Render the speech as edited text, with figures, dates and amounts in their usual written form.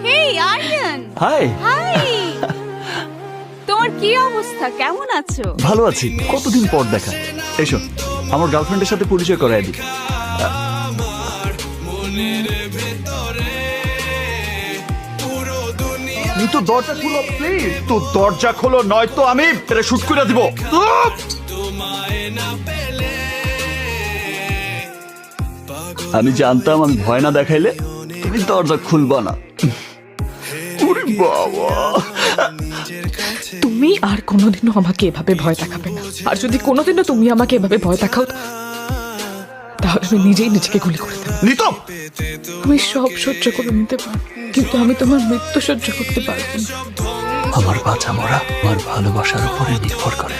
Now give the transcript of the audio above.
হেই Aryan, high. High. তোমার কি অবস্থা, কেমন আছো? ভালো আছি, কতদিন পর দেখা। এসো আমার গার্লফ্রেন্ডের সাথে পরিচয় করায় দিই। তো দরজা খুলো প্লিজ, তো দরজা খোলো নয়তো আমি এটা শুট করে দিব। আমি জানতাম আমি ভয় না দেখাইলে তুমি দরজা খুলবা না। ওরে বাবা, তুমি আর কোনোদিনও আমাকে এভাবে ভয় দেখাবে না। আর যদি কোনোদিনও তুমি আমাকে এভাবে ভয় দেখাও তাহলে আমি নিজেই নিজেকে গুলি করে দেবো। নিতম, আমি সব সহ্য করে নিতে পারবো, কিন্তু আমি তোমার মৃত্যু সহ্য করতে পারবো না। আমার বাঁচা মরা আমার ভালোবাসার উপরে নির্ভর করে।